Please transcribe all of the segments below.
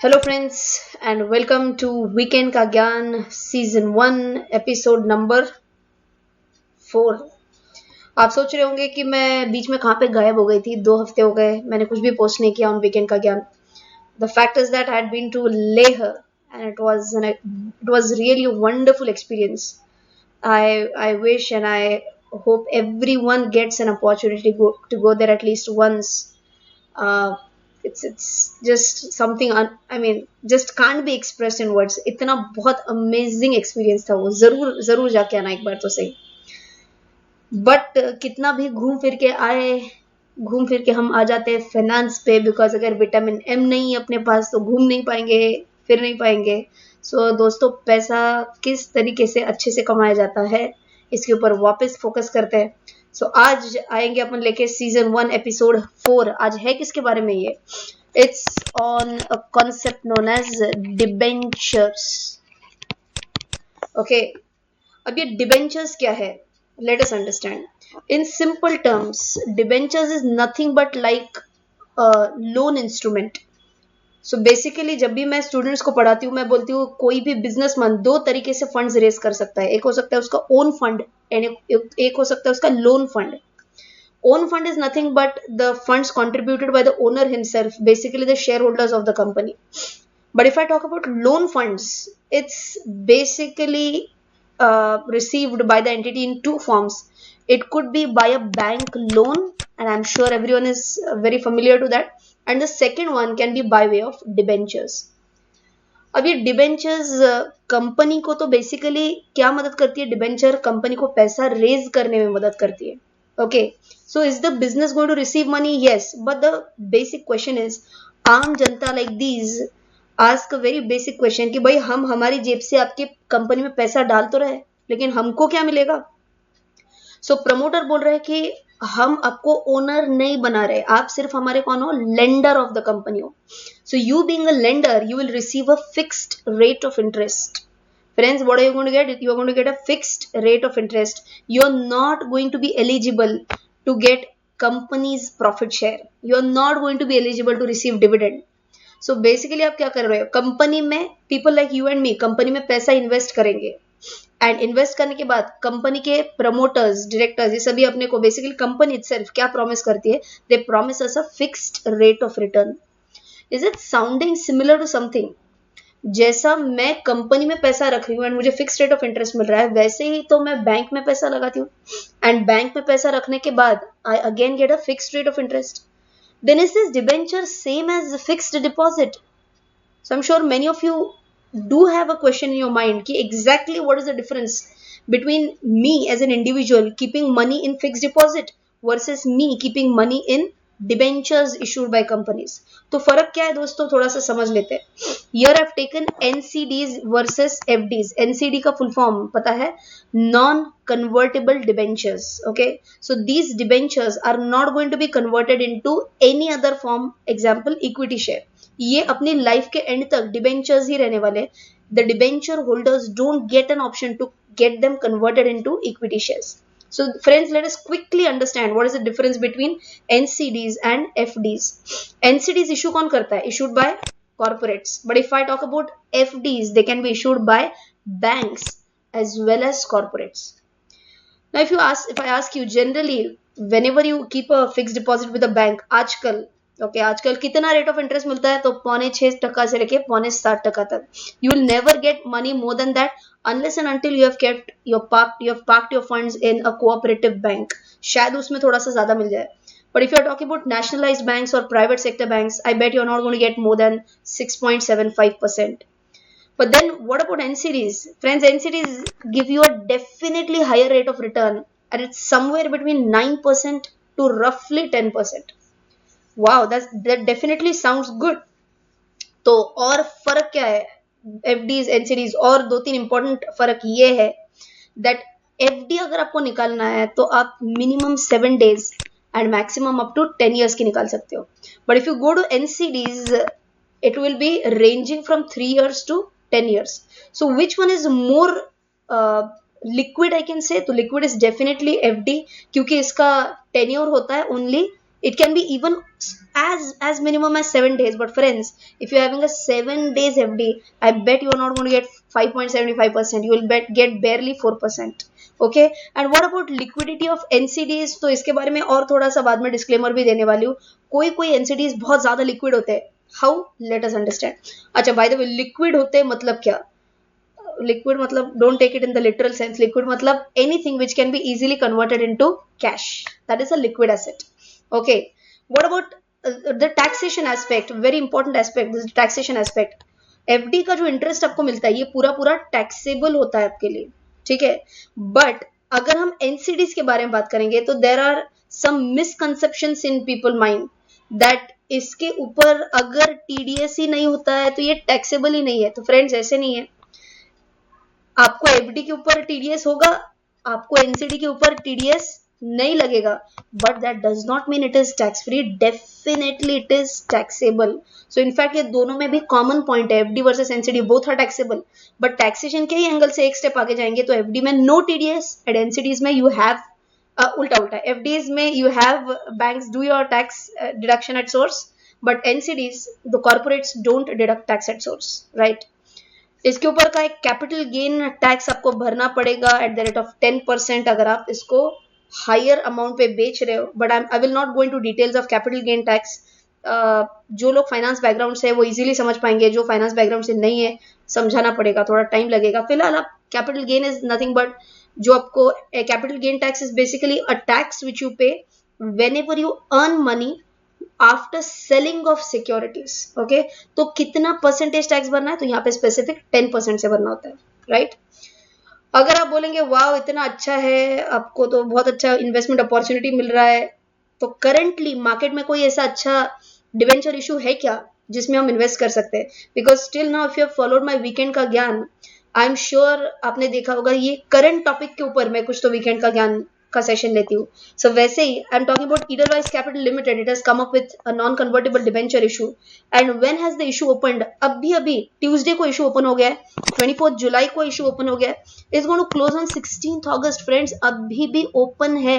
Hello friends and welcome to weekend का ज्ञान season 1 episode number 4। आप सोच रहे होंगे कि मैं बीच में कहाँ पे गायब हो गई थी। 2 हफ्ते हो गए, मैंने कुछ भी पोस्ट नहीं किया ऑन वीकेंड का ज्ञान। The fact is that I had been to Leh and it was really a wonderful experience. I wish and I hope everyone gets an opportunity to go there at least once. uh, it's just something I mean just can't be expressed in words. इतना बहुत amazing experience था वो। जरूर जरूर जाके आना एक बार तो सही। बट कितना भी घूम फिर के आए, घूम फिर के हम आ जाते हैं फाइनेंस पे, बिकॉज अगर विटामिन एम नहीं है अपने पास तो घूम नहीं पाएंगे, फिर नहीं पाएंगे। सो दोस्तों, पैसा किस तरीके से अच्छे से कमाया जाता है इसके ऊपर वापस फोकस करते हैं। सो आज आएंगे अपन लेके सीजन 1 एपिसोड 4। आज है किसके बारे में ये? It's on a concept known as debentures. Okay, अब ये डिबेंचर्स क्या है? Let us understand in simple terms. Debentures is nothing but like loan instrument. So basically जब भी मैं स्टूडेंट्स को पढ़ाती हूँ, मैं बोलती हूँ कोई भी बिजनेसमैन 2 तरीके से फंड्स रेज कर सकता है। एक हो सकता है उसका ओन फंड एंड एक हो सकता है उसका loan fund. Own fund is nothing but the funds contributed by the owner himself, basically the shareholders of the company. But if I talk about loan funds, it's basically received by the entity in 2 forms. It could be by a bank loan, and I'm sure everyone is very familiar to that. And the second one can be by way of debentures. अब ये debentures company को तो basically क्या मदद करती है? Debenture company को पैसा रेज करने में मदद करती है। Okay, so is the business going to receive money? Yes, but the basic question is, आम जनता like these ask a very basic question कि भाई हम हमारी जेब से आपके कंपनी में पैसा डाल तो रहे, लेकिन हमको क्या मिलेगा? सो प्रमोटर बोल रहे हैं कि हम आपको ओनर नहीं बना रहे, आप सिर्फ हमारे कौन हो? लेंडर ऑफ द कंपनी हो। So you being a lender, you will receive a fixed rate of interest. Friends, what are you going to get? You are going to get a fixed rate of interest. You are not going to be eligible to get company's profit share. You are not going to be eligible to receive dividend. So basically आप क्या कर रहे हो? Company में people like you and me company में पैसा invest करेंगे, and invest करने के बाद कंपनी के प्रमोटर्स, डायरेक्टर्स, ये सभी अपने को बेसिकली कंपनी इटसेल्फ क्या प्रॉमिस करती है? They promise us a fixed rate of return. Is it sounding similar to something? जैसा मैं कंपनी में पैसा रख रही हूँ एंड मुझे फिक्स रेट ऑफ इंटरेस्ट मिल रहा है, वैसे ही तो मैं बैंक में पैसा लगाती हूँ, एंड बैंक में पैसा रखने के बाद I again get a fixed rate of interest. Then is this debenture same as fixed deposit? So I'm sure many of you do have a question in your mind कि exactly what is the difference between me as an individual keeping money in fixed deposit versus me keeping money in debentures issued by companies. तो फर्क क्या है दोस्तों? थोड़ा सा समझ लेते हैं। Here I've taken NCDs versus FDs. NCD का full form पता है? Non convertible debentures. Okay, so these debentures are not going to be converted into any other form, example equity share. ये अपनी लाइफ के एंड तक debentures ही रहने वाले। The debenture holders don't get an option to get them converted into equity shares. So friends, let us quickly understand what is the difference between NCDs and FDs. NCDs issue कौन करता है? Issued by corporates. But if I talk about FDs, they can be issued by banks as well as corporates. Now if I ask you generally, whenever you keep a fixed deposit with a bank, आजकल आजकल कितना rate of interest मिलता है? तो 6.25% से लेके 7.25% तक। You will never get money more than that unless and until you have parked your funds in a cooperative bank. शायद उसमें थोड़ा सा ज्यादा मिल जाए, but if you're talking about nationalized banks or private sector banks, I bet you're not going to get more than 6.75%. But then what about NCDs? Friends, NCDs give you a definitely higher rate of return, and it's somewhere between 9% to roughly 10%. Wow, that definitely sounds good. तो और फर्क क्या है FDs NCDs? और 2-3 important फर्क ये है that FD अगर आपको निकालना है तो आप minimum 7 days and maximum up to 10 years की निकाल सकते हो। But if you go to NCDs, it will be ranging from 3 years to 10 years. So which one is more liquid I can say? तो liquid is definitely FD, क्योंकि इसका tenure होता है only It can be even as minimum as 7 days. But friends, if you're having a 7 days FD, I bet you are not going to get 5.75%. You will get barely 4%. Okay. And what about liquidity of NCDs? तो इसके बारे में और थोड़ा सा बाद में disclaimer भी देने वाली हूँ. कोई NCDs बहुत ज्यादा लिक्विड होते हैं. हाउ? Late us understand. अच्छा, बाय द वे, लिक्विड होते हैं मतलब क्या? Liquid matlab, don't take it in the literal sense. Liquid matlab anything which can be easily converted into cash. That is a liquid asset. Okay. What about the taxation aspect? Very important aspect. This is taxation aspect. FD का जो interest आपको मिलता है ये पूरा पूरा taxable होता है आपके लिए. ठीक है. बट अगर हम एनसीडीज के बारे में बात करेंगे तो there are some misconceptions in people mind that इसके ऊपर अगर टीडीएस ही नहीं होता है तो ये टैक्सेबल ही नहीं है. तो फ्रेंड्स, ऐसे नहीं है. आपको एफडी के ऊपर टीडीएस होगा, आपको एनसीडी के ऊपर टीडीएस नहीं लगेगा, but that does not mean it is tax free. Definitely it is taxable. So in fact ये दोनों में भी कॉमन पॉइंट है. FD versus NCD both are taxable, but taxation के ही एंगल से एक स्टेप आगे जाएंगे तो एफडी में नो टीडीएस एंड एनसीडीज में यू हैव उल्टा उल्टा. एफडीज में you have banks do your tax deduction at source, but NCDs the corporates don't deduct tax at source. Right. इसके ऊपर का एक कैपिटल गेन टैक्स आपको भरना पड़ेगा एट द रेट ऑफ 10% अगर आप इसको हायर अमाउंट पे बेच रहे हो. But I will not go into details of capital gain tax. जो लोग फाइनेंस बैकग्राउंड से है वो इजीली समझ पाएंगे, जो फाइनेंस बैकग्राउंड से नहीं है समझाना पड़ेगा, थोड़ा टाइम लगेगा. फिलहाल आप capital gain is nothing but जो आपको capital gain tax is basically a tax which you pay whenever you earn money after selling of securities. Okay. तो कितना परसेंटेज टैक्स भरना है? तो यहाँ पे स्पेसिफिक 10% से भरना होता है. राइट. अगर आप बोलेंगे वाह इतना अच्छा है, आपको तो बहुत अच्छा इन्वेस्टमेंट अपॉर्चुनिटी मिल रहा है, तो करंटली मार्केट में कोई ऐसा अच्छा डिवेंचर इशू है क्या जिसमें हम इन्वेस्ट कर सकते हैं? Because still now if you have followed my weekend का ज्ञान, आई एम श्योर आपने देखा होगा ये करंट टॉपिक के ऊपर मैं कुछ तो वीकेंड का ज्ञान का सेशन लेती हूँ. सो वैसे ही I am talking about Edelweiss capital limited. It has come up with a non convertible debenture issue. And when has the issue opened? अभी ट्यूसडे को इशू ओपन हो गया है. 24 जुलाई को इशू ओपन हो गया है. Is going to close on 16 August. Friends, अभी भी ओपन है.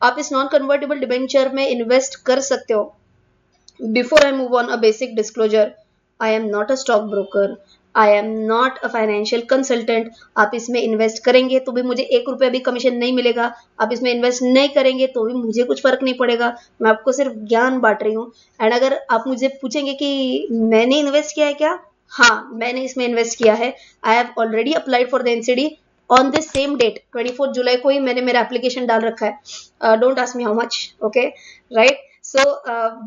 आप इस नॉन कन्वर्टेबल डिबेंचर में इन्वेस्ट कर सकते हो. Before I move on, a basic disclosure, I am not a stock broker, I am not a financial consultant. आप इसमें इन्वेस्ट करेंगे तो भी मुझे 1 रुपया भी कमीशन नहीं मिलेगा. आप इसमें इन्वेस्ट नहीं करेंगे तो भी मुझे कुछ फर्क नहीं पड़ेगा. मैं आपको सिर्फ ज्ञान बांट रही हूँ. एंड अगर आप मुझे पूछेंगे कि मैंने इन्वेस्ट किया है क्या? हाँ, मैंने इसमें इन्वेस्ट किया है. I have already applied for the NCD on this same date. 24 जुलाई को ही मैंने मेरा एप्लीकेशन डाल रखा है. Don't ask me how much. Okay. Right. So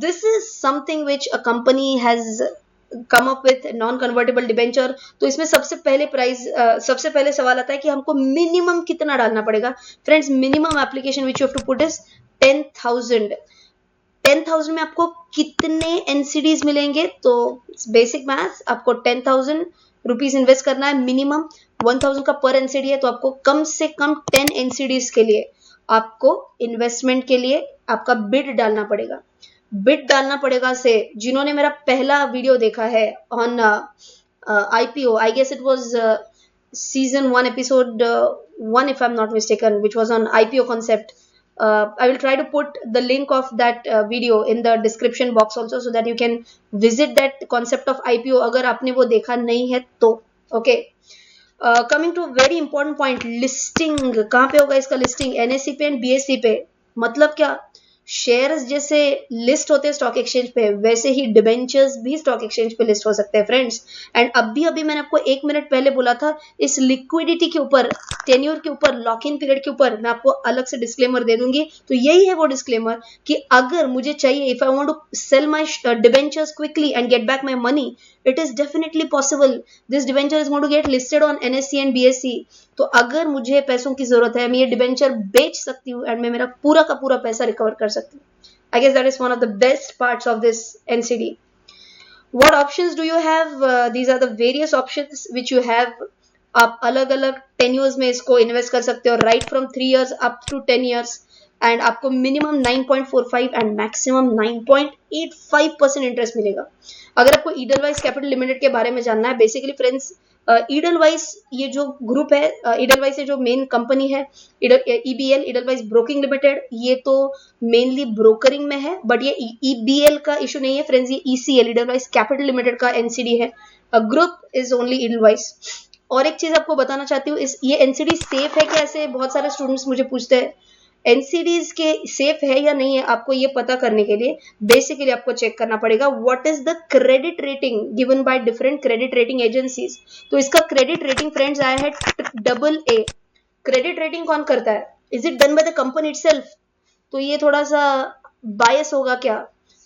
this is something which a company has come up with, non convertible debenture. तो इसमें सबसे पहले सवाल आता है कि हमको मिनिमम कितना डालना पड़ेगा. Friends, minimum application which you have to put is 10,000. 10,000 में आपको कितने एनसीडीज मिलेंगे? तो बेसिक मैथ्स, आपको 10,000 रुपीज इन्वेस्ट करना है मिनिमम. 1,000 का पर एनसीडी है तो आपको कम से कम 10 एनसीडीज के लिए आपको इन्वेस्टमेंट के लिए आपका बिड डालना पड़ेगा. बिड डालना पड़ेगा से जिन्होंने मेरा पहला वीडियो देखा है on IPO, I guess it was season 1 episode 1 if I'm not mistaken, which was on IPO concept. I will try to put the link of that video in the description box also so that you can visit that concept of IPO अगर आपने वो देखा नहीं है तो. Okay. Coming to very important point, listing. कहाँ पे होगा इसका लिस्टिंग? एनएससी पे एंड बीएससी पे. मतलब क्या? शेयर्स जैसे लिस्ट होते हैं स्टॉक एक्सचेंज पे, वैसे ही डिबेंचर्स भी स्टॉक एक्सचेंज पे लिस्ट हो सकते हैं फ्रेंड्स. एंड अभी मैंने आपको 1 मिनट पहले बोला था इस लिक्विडिटी के ऊपर, टेन्योर के ऊपर, लॉक इन पीरियड के ऊपर मैं आपको अलग से डिस्क्लेमर दे दूंगी. तो यही है वो डिस्क्लेमर कि अगर मुझे चाहिए, if I want to sell my debentures quickly and get back my money, it is definitely possible. This debenture is going to get listed on NSE and BSE. तो अगर मुझे पैसों की जरूरत है, मैं ये डिबेंचर बेच सकती हूँ एंड मैं मेरा पूरा का पूरा पैसा रिकवर कर सकती हूँ. I guess that is one of the best parts of this NCD. What options do you have? These are the various options which you have. आप अलग अलग टेन्योर्स में इसको इन्वेस्ट कर सकते हो, right from 3 years up to 10 years. And आपको minimum 9.45 and maximum 9.85% interest मिलेगा। अगर आपको ईडलवाइज कैपिटल लिमिटेड के बारे में जानना है, बेसिकली फ्रेंड्स ईडलवाइज ये जो ग्रुप है, ईडलवाइज से जो मेन कंपनी है ईबीएल ईडलवाइज ब्रोकिंग लिमिटेड, ये तो मेनली ब्रोकरिंग में है, बट ये ईबीएल का इशू नहीं है फ्रेंड्स, ये ईसीएल ईडलवाइज कैपिटल लिमिटेड का एनसीडी है, ग्रुप इज ओनली ईडलवाइज। और एक चीज आपको बताना चाहती हूँ, इस ये एनसीडी सेफ है क्या, ऐसे बहुत सारे स्टूडेंट्स मुझे पूछते हैं। एनसीडीज के सेफ है या नहीं है, आपको ये पता करने के लिए बेसिकली आपको चेक करना पड़ेगा what is the credit rating given by different credit rating agencies. तो इसका क्रेडिट रेटिंग फ्रेंड्स आया है AA। क्रेडिट रेटिंग कौन करता है, is it done by the company itself, तो ये थोड़ा सा बायस होगा क्या,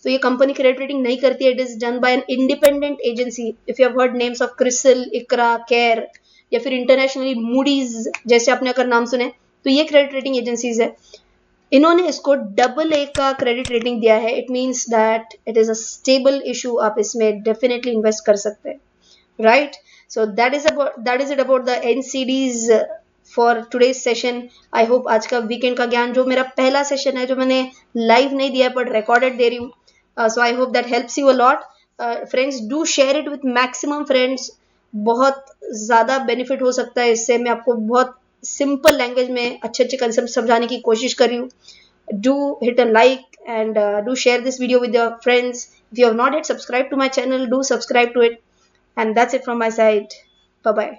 तो ये कंपनी क्रेडिट रेटिंग नहीं करती है, it is done by an independent agency. If you have heard names of CRISIL, ICRA, CARE या फिर इंटरनेशनली मूडीज जैसे आपने अगर नाम सुने, तो ये क्रेडिट रेटिंग एजेंसीज है, इन्होंने इसको AA का क्रेडिट रेटिंग दिया है। It means that it is a stable issue, आप इसमें डेफिनेटली इन्वेस्ट कर सकते हैं, right. So that is it about the NCDs for today's session. I hope आज का वीकेंड का ज्ञान, जो मेरा पहला सेशन है जो मैंने लाइव नहीं दिया बट रिकॉर्डेड दे रही हूँ, so I hope that helps you a lot. Friends do share it with maximum friends, बहुत ज़्यादा बेनिफिट हो सकता है इससे। मैं आपको बहुत सिंपल लैंग्वेज में अच्छे अच्छे कंसेप्ट समझाने की कोशिश कर रही हूँ। Do hit a like and do share this video with your friends. If you have not yet subscribed to my channel, do subscribe to it, and that's it from my side. Bye bye.